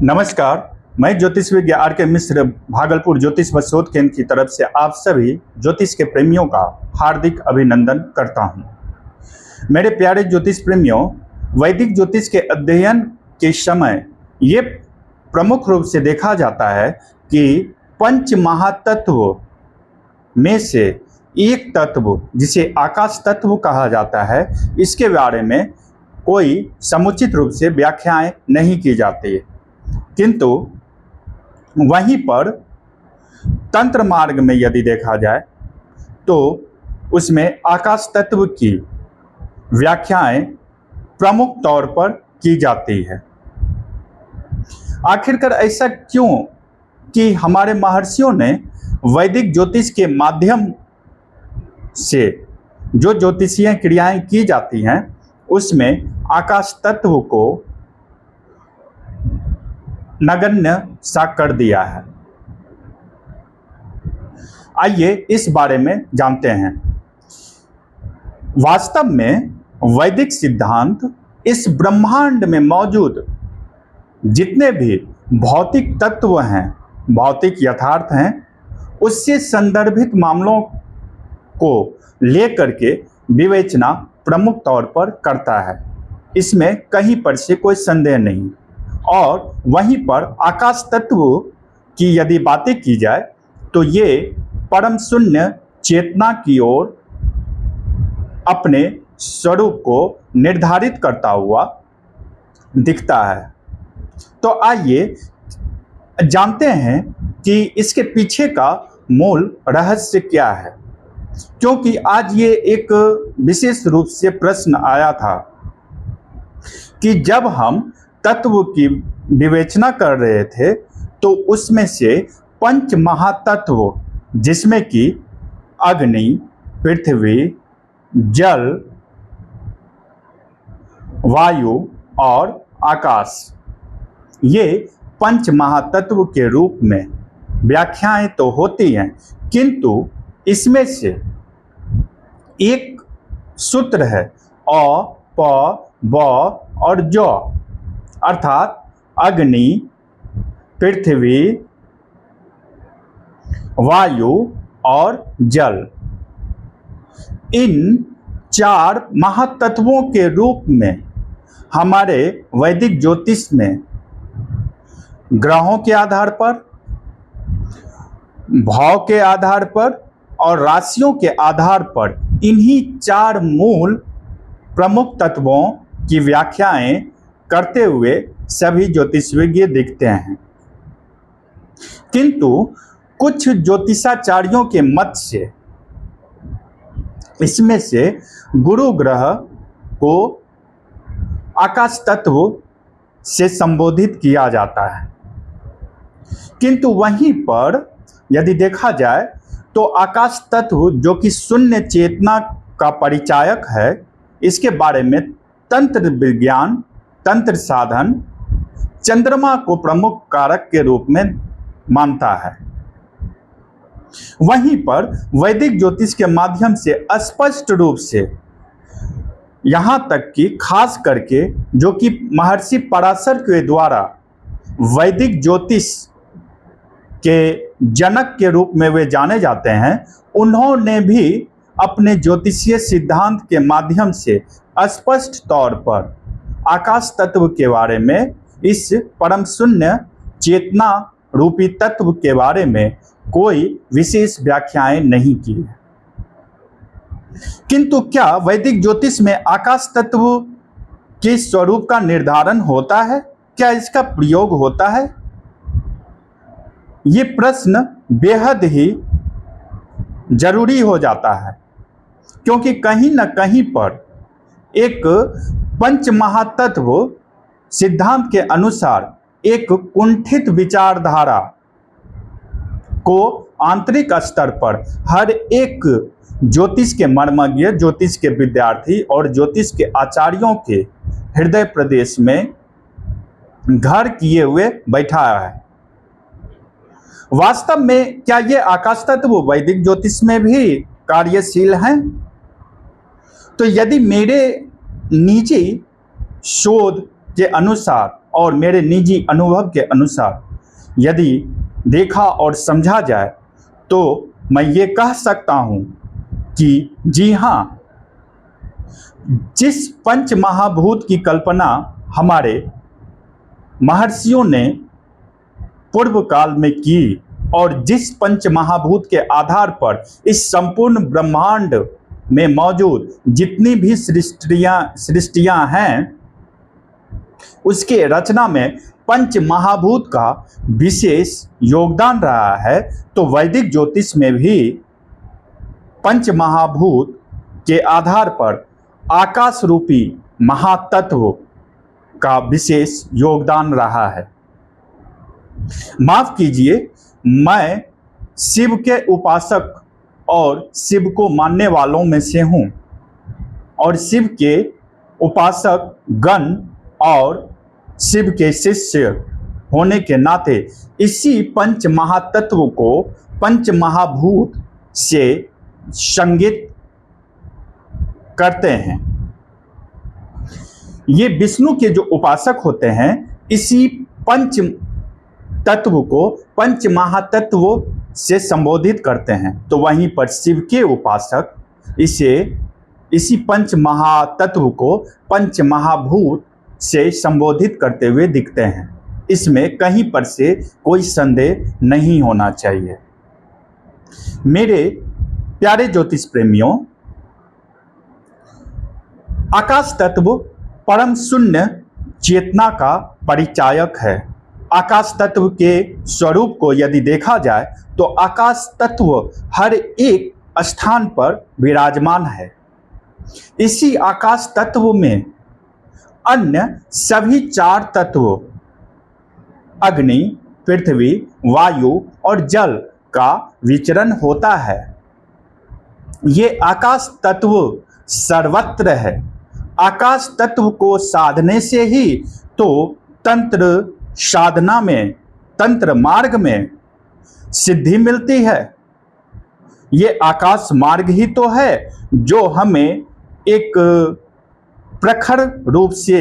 नमस्कार। मैं ज्योतिष विज्ञ आर.के. मिश्र भागलपुर ज्योतिष व शोध केंद्र की तरफ से आप सभी ज्योतिष के प्रेमियों का हार्दिक अभिनंदन करता हूं। मेरे प्यारे ज्योतिष प्रेमियों, वैदिक ज्योतिष के अध्ययन के समय ये प्रमुख रूप से देखा जाता है कि पंच महातत्व में से एक तत्व जिसे आकाश तत्व कहा जाता है, इसके बारे में कोई समुचित रूप से व्याख्याएं नहीं की जाती है। किंतु वहीं पर तंत्र मार्ग में यदि देखा जाए तो उसमें आकाश तत्व की व्याख्याएं प्रमुख तौर पर की जाती है। आखिरकार ऐसा क्यों कि हमारे महर्षियों ने वैदिक ज्योतिष के माध्यम से जो ज्योतिषीय क्रियाएं की जाती हैं उसमें आकाश तत्व को नगण्य सा कर दिया है। आइए इस बारे में जानते हैं। वास्तव में वैदिक सिद्धांत इस ब्रह्मांड में मौजूद जितने भी भौतिक तत्व हैं, भौतिक यथार्थ हैं, उससे संदर्भित मामलों को लेकर के विवेचना प्रमुख तौर पर करता है। इसमें कहीं पर से कोई संदेह नहीं। और वहीं पर आकाश तत्व की यदि बातें की जाए तो ये परम शून्य चेतना की ओर अपने स्वरूप को निर्धारित करता हुआ दिखता है। तो आइए जानते हैं कि इसके पीछे का मूल रहस्य क्या है, क्योंकि आज ये एक विशेष रूप से प्रश्न आया था कि जब हम तत्व की विवेचना कर रहे थे तो उसमें से पंच महातत्व जिसमें कि अग्नि, पृथ्वी, जल, वायु और आकाश, ये पंच महातत्व के रूप में व्याख्याएं तो होती हैं, किंतु इसमें से एक सूत्र है अ, प, ब और ज, अर्थात अग्नि, पृथ्वी, वायु और जल। इन चार महातत्वों के रूप में हमारे वैदिक ज्योतिष में ग्रहों के आधार पर, भाव के आधार पर और राशियों के आधार पर इन्हीं चार मूल प्रमुख तत्वों की व्याख्याएं करते हुए सभी ज्योतिषविज्ञ दिखते हैं। किंतु कुछ ज्योतिषाचार्यों के मत से इसमें से गुरु ग्रह को आकाश तत्व से संबोधित किया जाता है। किंतु वहीं पर यदि देखा जाए तो आकाश तत्व जो कि शून्य चेतना का परिचायक है, इसके बारे में तंत्र विज्ञान, तंत्र साधन चंद्रमा को प्रमुख कारक के रूप में मानता है। वहीं पर वैदिक ज्योतिष के माध्यम से स्पष्ट रूप से यहाँ तक कि खास करके जो कि महर्षि पराशर के द्वारा वैदिक ज्योतिष के जनक के रूप में वे जाने जाते हैं, उन्होंने भी अपने ज्योतिषीय सिद्धांत के माध्यम से स्पष्ट तौर पर आकाश तत्व के बारे में, इस परम शून्य चेतना रूपी तत्व के बारे में कोई विशेष व्याख्याएं नहीं की है। किंतु क्या वैदिक ज्योतिष में आकाश तत्व के स्वरूप का निर्धारण होता है? क्या इसका प्रयोग होता है? ये प्रश्न बेहद ही जरूरी हो जाता है, क्योंकि कहीं न कहीं पर एक पंच महातत्व सिद्धांत के अनुसार एक कुंठित विचारधारा को आंतरिक स्तर पर हर एक ज्योतिष के मर्मज्ञ, ज्योतिष के विद्यार्थी और ज्योतिष के आचार्यों के हृदय प्रदेश में घर किए हुए बैठा है। वास्तव में क्या ये आकाश तत्व वैदिक ज्योतिष में भी कार्यशील हैं? तो यदि मेरे निजी शोध के अनुसार और मेरे निजी अनुभव के अनुसार यदि देखा और समझा जाए तो मैं ये कह सकता हूँ कि जी हाँ, जिस पंच महाभूत की कल्पना हमारे महर्षियों ने पूर्व काल में की और जिस पंच महाभूत के आधार पर इस संपूर्ण ब्रह्मांड में मौजूद जितनी भी सृष्टियां हैं, उसके रचना में पंच महाभूत का विशेष योगदान रहा है, तो वैदिक ज्योतिष में भी पंच महाभूत के आधार पर आकाश रूपी महातत्व का विशेष योगदान रहा है। माफ कीजिए, मैं शिव के उपासक और शिव को मानने वालों में से हूँ और शिव के उपासक गण और शिव के शिष्य होने के नाते इसी पंच महातत्व को पंच महाभूत से संगित करते हैं। ये विष्णु के जो उपासक होते हैं इसी पंच तत्व को पंच महातत्व से संबोधित करते हैं, तो वहीं पर शिव के उपासक इसी पंच महातत्व को पंच महाभूत से संबोधित करते हुए दिखते हैं। इसमें कहीं पर से कोई संदेह नहीं होना चाहिए। मेरे प्यारे ज्योतिष प्रेमियों, आकाश तत्व परम शून्य चेतना का परिचायक है। आकाश तत्व के स्वरूप को यदि देखा जाए तो आकाश तत्व हर एक स्थान पर विराजमान है। इसी आकाश तत्व में अन्य सभी चार तत्व अग्नि, पृथ्वी, वायु और जल का विचरण होता है। ये आकाश तत्व सर्वत्र है। आकाश तत्व को साधने से ही तो तंत्र साधना में, तंत्र मार्ग में सिद्धि मिलती है। ये आकाश मार्ग ही तो है जो हमें एक प्रखर रूप से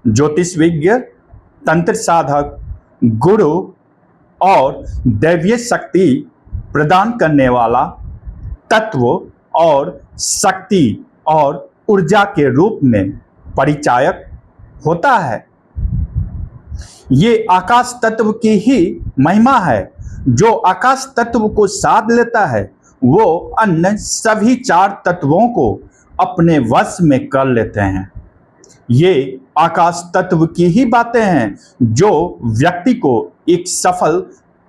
ज्योतिष विज्ञ, तंत्र साधक, गुरु और दैवीय शक्ति प्रदान करने वाला तत्व और शक्ति और ऊर्जा के रूप में परिचायक होता है। ये आकाश तत्व की ही महिमा है। जो आकाश तत्व को साध लेता है वो अन्य सभी चार तत्वों को अपने वश में कर लेते हैं। ये आकाश तत्व की ही बातें हैं जो व्यक्ति को एक सफल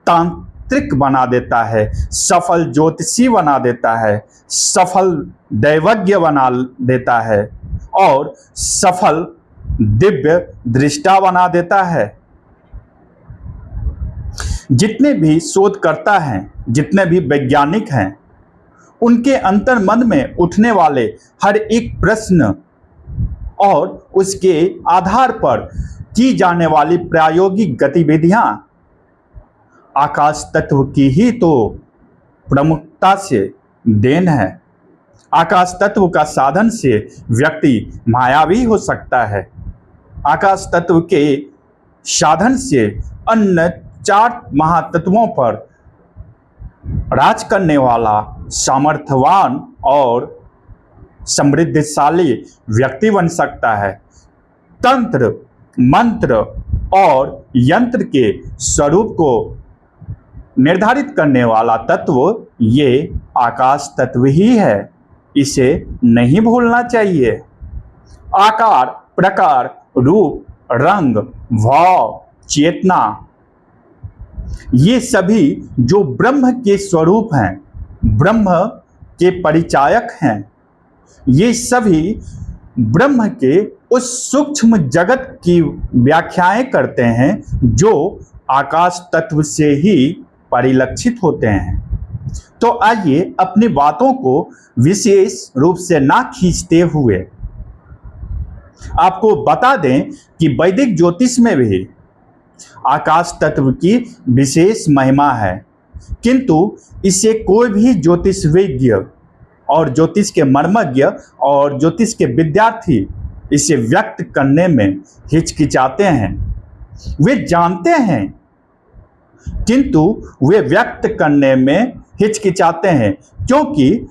तांत्रिक बना देता है, सफल ज्योतिषी बना देता है, सफल दैवज्ञ बना देता है और सफल दिव्य दृष्टा बना देता है। जितने भी शोधकर्ता हैं, जितने भी वैज्ञानिक हैं, उनके अंतर्मन में उठने वाले हर एक प्रश्न और उसके आधार पर की जाने वाली प्रायोगिक गतिविधियां आकाश तत्व की ही तो प्रमुखता से देन है। आकाश तत्व का साधन से व्यक्ति मायावी हो सकता है। आकाश तत्व के साधन से अन्य चार महातत्वों पर राज करने वाला सामर्थ्यवान और समृद्धशाली व्यक्ति बन सकता है। तंत्र, मंत्र और यंत्र के स्वरूप को निर्धारित करने वाला तत्व ये आकाश तत्व ही है। इसे नहीं भूलना चाहिए। आकार, प्रकार, रूप, रंग, भाव, चेतना, ये सभी जो ब्रह्म के स्वरूप हैं, ब्रह्म के परिचायक हैं, ये सभी ब्रह्म के उस सूक्ष्म जगत की व्याख्याएं करते हैं जो आकाश तत्व से ही परिलक्षित होते हैं। तो आइए अपनी बातों को विशेष रूप से ना खींचते हुए आपको बता दें कि वैदिक ज्योतिष में भी आकाश तत्व की विशेष महिमा है, किंतु इसे कोई भी ज्योतिषविज्ञ और ज्योतिष के मर्मज्ञ और ज्योतिष के विद्यार्थी इसे व्यक्त करने में हिचकिचाते हैं। वे जानते हैं किंतु वे व्यक्त करने में हिचकिचाते हैं, क्योंकि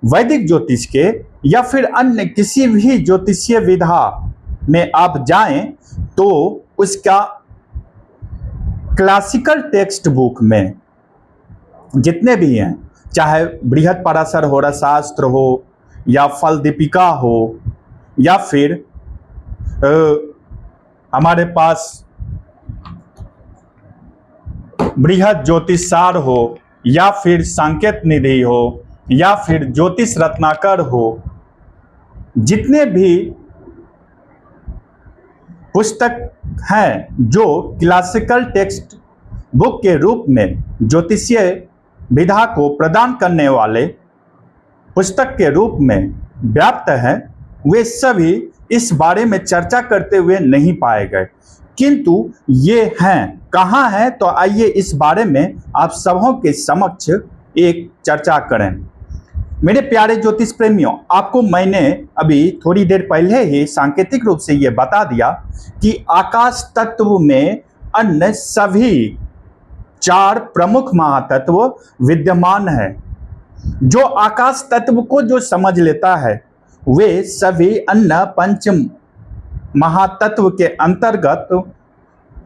वैदिक ज्योतिष के या फिर अन्य किसी भी ज्योतिषीय विधा में आप जाएं तो उसका क्लासिकल टेक्स्ट बुक में जितने भी हैं, चाहे बृहद पराशर होरा शास्त्र हो या फल दीपिका हो या फिर हमारे पास बृहद ज्योतिषार हो या फिर संकेत निधि हो या फिर ज्योतिष रत्नाकर हो, जितने भी पुस्तक हैं जो क्लासिकल टेक्स्ट बुक के रूप में ज्योतिषीय विधा को प्रदान करने वाले पुस्तक के रूप में व्याप्त हैं, वे सभी इस बारे में चर्चा करते हुए नहीं पाए गए, किंतु ये हैं। कहाँ हैं? तो आइए इस बारे में आप सबों के समक्ष एक चर्चा करें। मेरे प्यारे ज्योतिष प्रेमियों, आपको मैंने अभी थोड़ी देर पहले ही सांकेतिक रूप से ये बता दिया कि आकाश तत्व में अन्य सभी 4 प्रमुख महातत्व विद्यमान है। जो आकाश तत्व को जो समझ लेता है वे सभी अन्य पंच महातत्व के अंतर्गत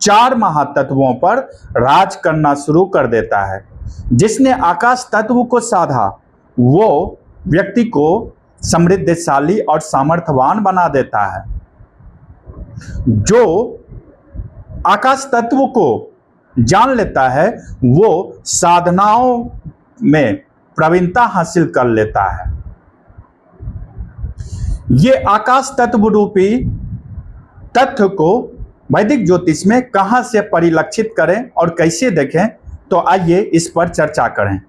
4 महातत्वों पर राज करना शुरू कर देता है। जिसने आकाश तत्व को साधा वो व्यक्ति को समृद्धशाली और सामर्थ्यवान बना देता है। जो आकाश तत्व को जान लेता है वो साधनाओं में प्रवीणता हासिल कर लेता है। ये आकाश तत्व रूपी तथ्य को वैदिक ज्योतिष में कहां से परिलक्षित करें और कैसे देखें, तो आइए इस पर चर्चा करें।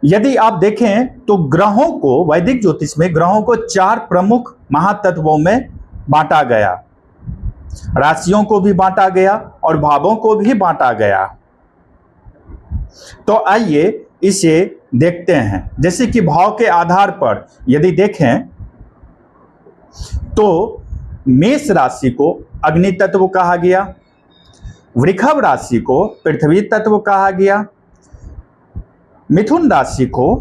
यदि आप देखें तो ग्रहों को वैदिक ज्योतिष में ग्रहों को 4 प्रमुख महातत्वों में बांटा गया। राशियों को भी बांटा गया और भावों को भी बांटा गया। तो आइए इसे देखते हैं। जैसे कि भाव के आधार पर यदि देखें तो मेष राशि को अग्नि तत्व कहा गया, वृषभ राशि को पृथ्वी तत्व कहा गया, मिथुन राशि को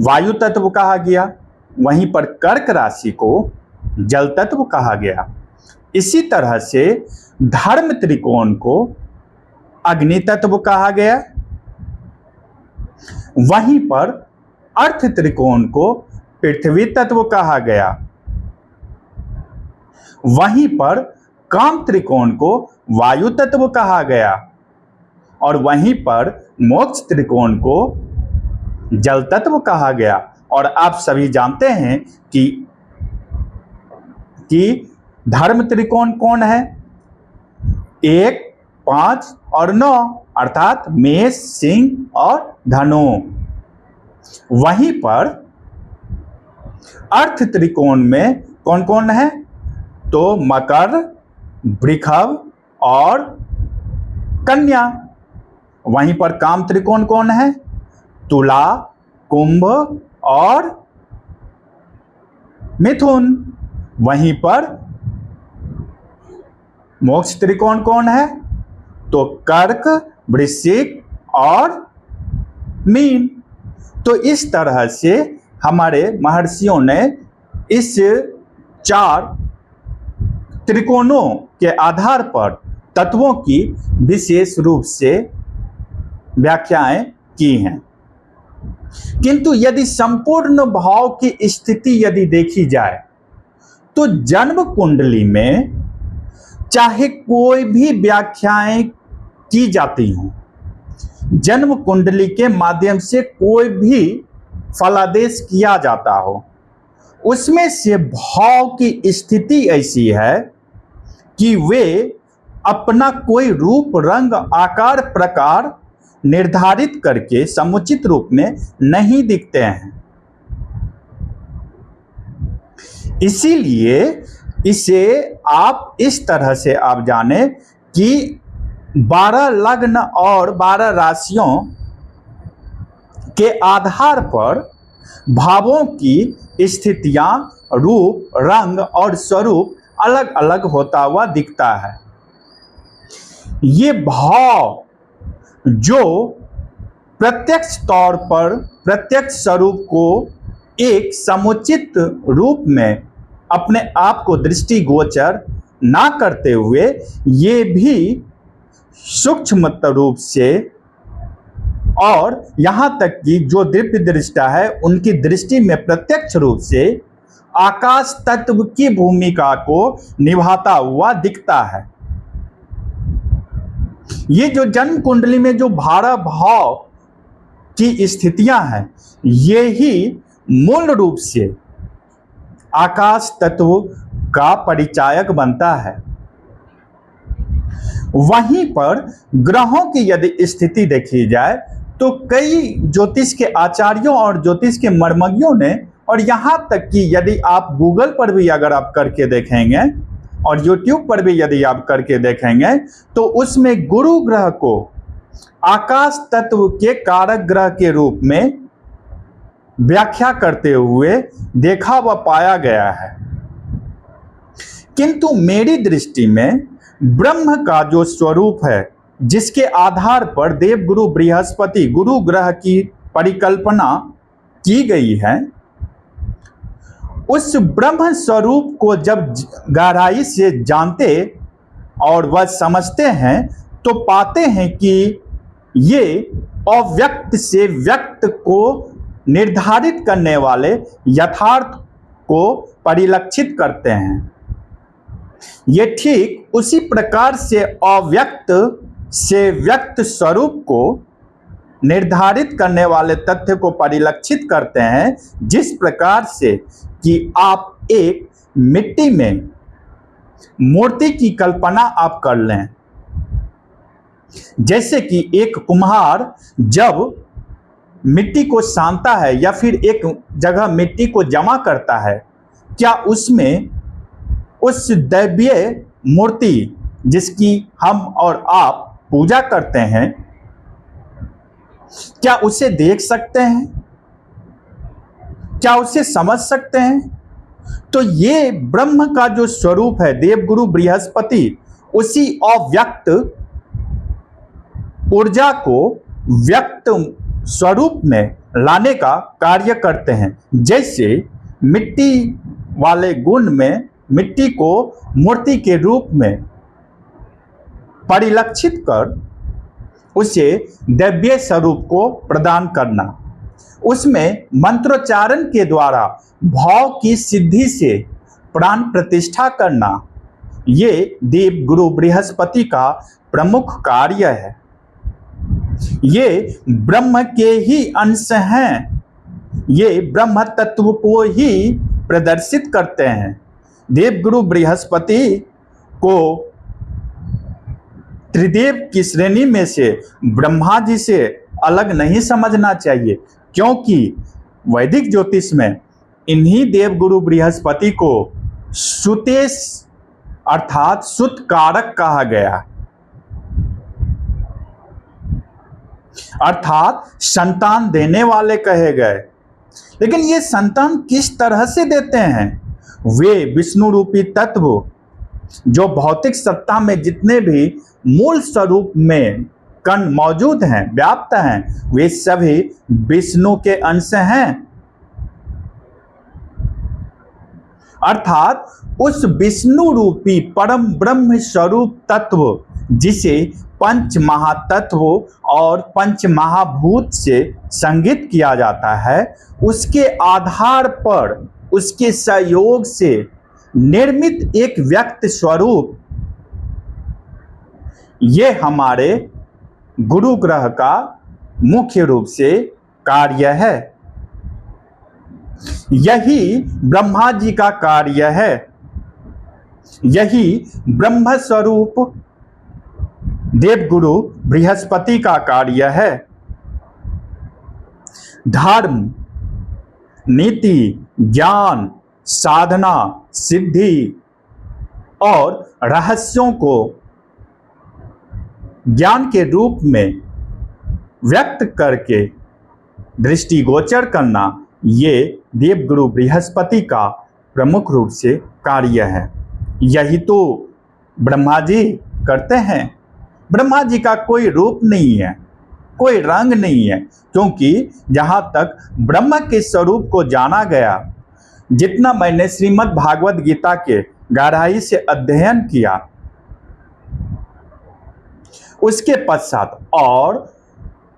वायु तत्व कहा गया, वहीं पर कर्क राशि को जल तत्व कहा गया। इसी तरह से धर्म त्रिकोण को अग्नि तत्व कहा गया, वहीं पर अर्थ त्रिकोण को पृथ्वी तत्व कहा गया, वहीं पर काम त्रिकोण को वायु तत्व कहा गया और वहीं पर मोक्ष त्रिकोण को जल तत्व कहा गया। और आप सभी जानते हैं कि धर्म त्रिकोण कौन है? 1, 5 और 9 अर्थात मेष, सिंह और धनु। वहीं पर अर्थ त्रिकोण में कौन कौन है? तो मकर, वृषभ और कन्या। वहीं पर काम त्रिकोण कौन है? तुला, कुंभ और मिथुन। वहीं पर मोक्ष त्रिकोण कौन है? तो कर्क, वृश्चिक और मीन। तो इस तरह से हमारे महर्षियों ने इस 4 त्रिकोणों के आधार पर तत्वों की विशेष रूप से व्याख्याएं की हैं। किंतु यदि संपूर्ण भाव की स्थिति यदि देखी जाए तो जन्म कुंडली में चाहे कोई भी व्याख्याएं की जाती हों, जन्म कुंडली के माध्यम से कोई भी फलादेश किया जाता हो, उसमें से भाव की स्थिति ऐसी है कि वे अपना कोई रूप, रंग, आकार, प्रकार निर्धारित करके समुचित रूप में नहीं दिखते हैं। इसीलिए इसे आप इस तरह से आप जाने कि 12 लग्न और 12 राशियों के आधार पर भावों की स्थितियां, रूप, रंग और स्वरूप अलग अलग होता हुआ दिखता है। ये भाव जो प्रत्यक्ष तौर पर प्रत्यक्ष स्वरूप को एक समुचित रूप में अपने आप को दृष्टिगोचर ना करते हुए ये भी सूक्ष्म रूप से और यहाँ तक कि जो दिव्य दृष्टा है उनकी दृष्टि में प्रत्यक्ष रूप से आकाश तत्व की भूमिका को निभाता हुआ दिखता है। ये जो जन्म कुंडली में जो 12 भाव की स्थितियां हैं, ये ही मूल रूप से आकाश तत्व का परिचायक बनता है। वहीं पर ग्रहों की यदि स्थिति देखी जाए तो कई ज्योतिष के आचार्यों और ज्योतिष के मर्मज्ञों ने, और यहाँ तक कि यदि आप गूगल पर भी अगर आप करके देखेंगे और यूट्यूब पर भी यदि आप करके देखेंगे, तो उसमें गुरु ग्रह को आकाश तत्व के कारक ग्रह के रूप में व्याख्या करते हुए देखा व पाया गया है। किंतु मेरी दृष्टि में ब्रह्म का जो स्वरूप है, जिसके आधार पर देवगुरु बृहस्पति गुरु ग्रह की परिकल्पना की गई है, उस ब्रह्म स्वरूप को जब गहराई से जानते और वह समझते हैं तो पाते हैं कि ये अव्यक्त से व्यक्त को निर्धारित करने वाले यथार्थ को परिलक्षित करते हैं। ये ठीक उसी प्रकार से अव्यक्त से व्यक्त स्वरूप को निर्धारित करने वाले तथ्य को परिलक्षित करते हैं, जिस प्रकार से कि आप एक मिट्टी में मूर्ति की कल्पना आप कर लें। जैसे कि एक कुम्हार जब मिट्टी को सानता है या फिर एक जगह मिट्टी को जमा करता है, क्या उसमें उस दैवीय मूर्ति जिसकी हम और आप पूजा करते हैं, क्या उसे देख सकते हैं? क्या उसे समझ सकते हैं? तो ये ब्रह्म का जो स्वरूप है, देवगुरु बृहस्पति उसी अव्यक्त ऊर्जा को व्यक्त स्वरूप में लाने का कार्य करते हैं। जैसे मिट्टी वाले गुण में मिट्टी को मूर्ति के रूप में परिलक्षित कर उसे दिव्य स्वरूप को प्रदान करना, उसमें मंत्रोच्चारण के द्वारा भाव की सिद्धि से प्राण प्रतिष्ठा करना, ये देव गुरु बृहस्पति का प्रमुख कार्य है। ये ब्रह्म के ही अंश हैं, ये ब्रह्म तत्व को ही प्रदर्शित करते हैं। देव गुरु बृहस्पति को त्रिदेव की श्रेणी में से ब्रह्मा जी से अलग नहीं समझना चाहिए, क्योंकि वैदिक ज्योतिष में इन्हीं देवगुरु बृहस्पति को सुतेश अर्थात सुत कारक कहा गया, अर्थात संतान देने वाले कहे गए। लेकिन ये संतान किस तरह से देते हैं? वे विष्णु रूपी तत्व जो भौतिक सत्ता में जितने भी मूल स्वरूप में कण मौजूद हैं, व्याप्त हैं, वे सभी विष्णु के अंश हैं। अर्थात उस विष्णु रूपी परम ब्रह्म स्वरूप तत्व जिसे पंच महातत्व और पंच महाभूत से संगित किया जाता है, उसके आधार पर उसके सहयोग से निर्मित एक व्यक्त स्वरूप, ये हमारे गुरु ग्रह का मुख्य रूप से कार्य है। यही ब्रह्मा जी का कार्य है, यही ब्रह्म स्वरूप देवगुरु बृहस्पति का कार्य है। धर्म, नीति, ज्ञान, साधना, सिद्धि और रहस्यों को ज्ञान के रूप में व्यक्त करके दृष्टिगोचर करना, ये देवगुरु बृहस्पति का प्रमुख रूप से कार्य है। यही तो ब्रह्मा जी करते हैं। ब्रह्मा जी का कोई रूप नहीं है, कोई रंग नहीं है, क्योंकि जहां तक ब्रह्म के स्वरूप को जाना गया, जितना मैंने श्रीमद् भागवत गीता के गहराई से अध्ययन किया, उसके पश्चात और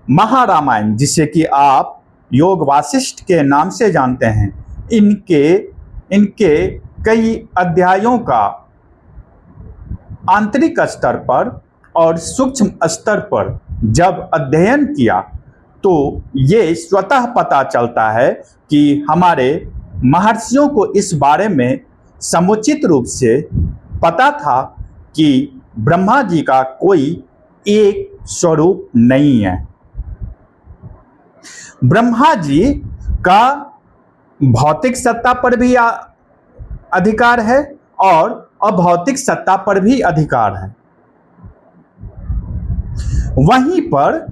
महारामायण जिसे कि आप योग वासिष्ठ के नाम से जानते हैं, इनके कई अध्यायों का आंतरिक स्तर पर और सूक्ष्म स्तर पर जब अध्ययन किया तो ये स्वतः पता चलता है कि हमारे महर्षियों को इस बारे में समुचित रूप से पता था कि ब्रह्मा जी का कोई एक स्वरूप नहीं है। ब्रह्मा जी का भौतिक सत्ता पर भी अधिकार है और अभौतिक सत्ता पर भी अधिकार है। वहीं पर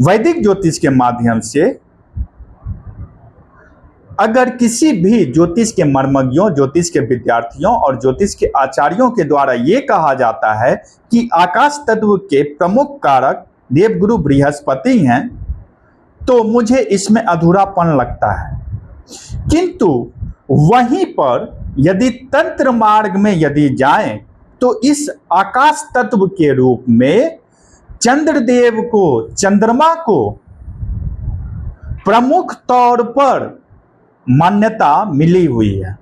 वैदिक ज्योतिष के माध्यम से अगर किसी भी ज्योतिष के मर्मज्ञों, ज्योतिष के विद्यार्थियों और ज्योतिष के आचार्यों के द्वारा ये कहा जाता है कि आकाश तत्व के प्रमुख कारक देवगुरु बृहस्पति हैं, तो मुझे इसमें अधूरापन लगता है। किंतु वहीं पर यदि तंत्र मार्ग में यदि जाएं तो इस आकाश तत्व के रूप में चंद्रदेव को, चंद्रमा को प्रमुख तौर पर मान्यता मिली हुई है।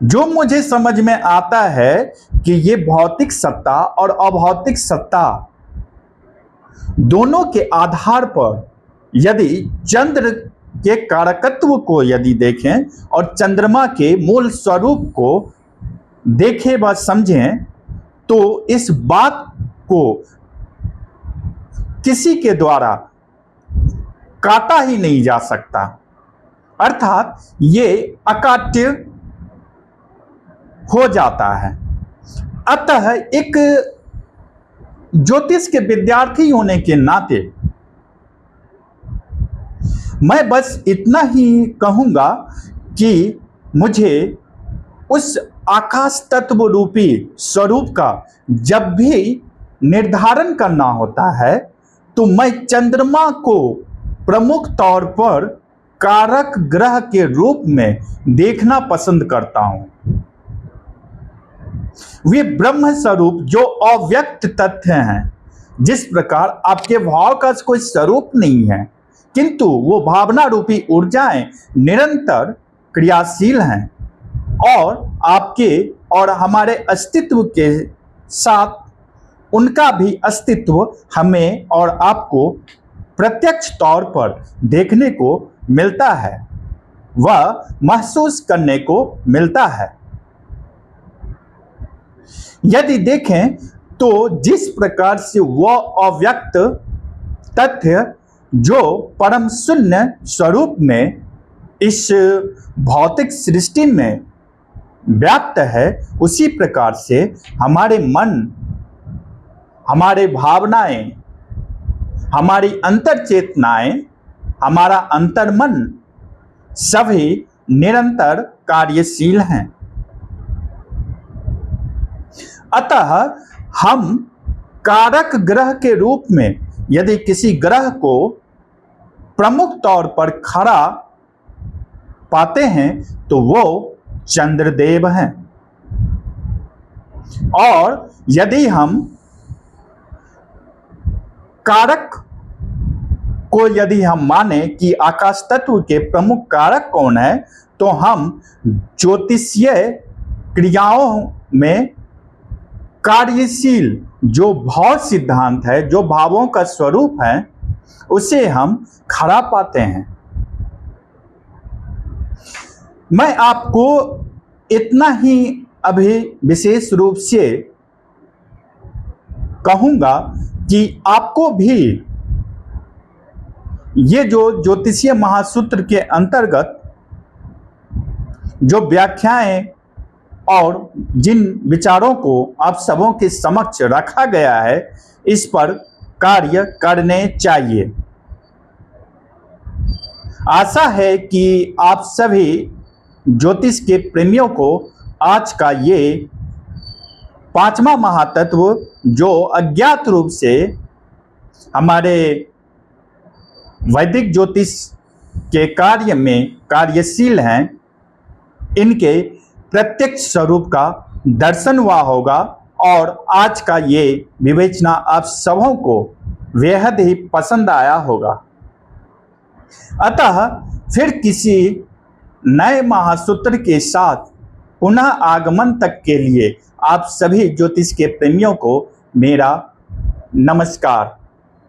जो मुझे समझ में आता है कि ये भौतिक सत्ता और अभौतिक सत्ता दोनों के आधार पर यदि चंद्र के कारकत्व को यदि देखें और चंद्रमा के मूल स्वरूप को देखें व समझें तो इस बात को किसी के द्वारा काटा ही नहीं जा सकता, अर्थात ये अकाट्य हो जाता है। अतः एक ज्योतिष के विद्यार्थी होने के नाते मैं बस इतना ही कहूंगा कि मुझे उस आकाश तत्व रूपी स्वरूप का जब भी निर्धारण करना होता है तो मैं चंद्रमा को प्रमुख तौर पर कारक ग्रह के रूप में देखना पसंद करता हूं। वे ब्रह्म स्वरूप जो अव्यक्त तथ्य हैं, जिस प्रकार आपके भाव का कोई स्वरूप नहीं है किंतु वो भावना रूपी ऊर्जाएं निरंतर क्रियाशील हैं और आपके और हमारे अस्तित्व के साथ उनका भी अस्तित्व हमें और आपको प्रत्यक्ष तौर पर देखने को मिलता है, वह महसूस करने को मिलता है। यदि देखें तो जिस प्रकार से वह अव्यक्त तथ्य जो परम शून्य स्वरूप में इस भौतिक सृष्टि में व्याप्त है, उसी प्रकार से हमारे मन, हमारे भावनाएं, हमारी अंतर चेतनाएं, हमारा अंतर्मन सभी निरंतर कार्यशील हैं। अतः हम कारक ग्रह के रूप में यदि किसी ग्रह को प्रमुख तौर पर खड़ा पाते हैं तो वो चंद्रदेव हैं। और यदि हम कारक को यदि हम माने कि आकाश तत्व के प्रमुख कारक कौन है, तो हम ज्योतिषीय क्रियाओं में कार्यशील जो भाव सिद्धांत है, जो भावों का स्वरूप है, उसे हम खड़ा पाते हैं। मैं आपको इतना ही अभी विशेष रूप से कहूंगा कि आपको भी ये जो ज्योतिषीय महासूत्र के अंतर्गत जो व्याख्याएं और जिन विचारों को आप सबों के समक्ष रखा गया है, इस पर कार्य करने चाहिए। आशा है कि आप सभी ज्योतिष के प्रेमियों को आज का ये पांचवा महातत्व जो अज्ञात रूप से हमारे वैदिक ज्योतिष के कार्य में कार्यशील हैं, इनके प्रत्यक्ष स्वरूप का दर्शन हुआ होगा और आज का ये विवेचना आप सबों को बेहद ही पसंद आया होगा। अतः फिर किसी नए महासूत्र के साथ पुनः आगमन तक के लिए आप सभी ज्योतिष के प्रेमियों को मेरा नमस्कार।